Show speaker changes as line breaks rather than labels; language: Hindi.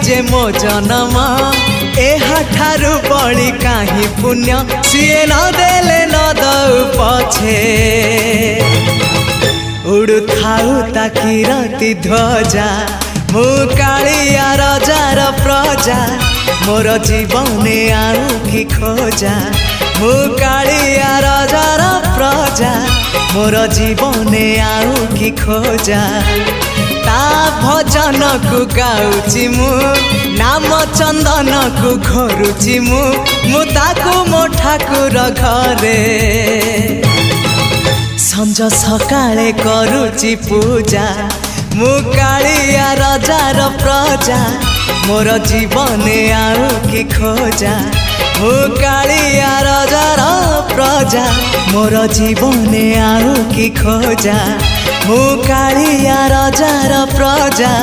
जे मो जनम एहाठारु बड़ी काहि पुण्य सीए न देले न दउ पछे उड़ु थाउ ताकि रति ध्वजा मु कालिया रजार प्रजा मोर जीवने आउ कि खोजा मु कालिया रजार प्रजा मोर जीवने आउ कि खोजा ता भजन को गाउची मु नाम चंदन को घरुची मु ताकू मो ठाकुर घरे संज सकाळे करुची पूजा मु कालिया रजार प्रजा मोर जीवने आउ कि खोजा मु कालिया रजार प्रजा मोर जीवने आउ कि खोजा मु कालिया रजार प्रजा।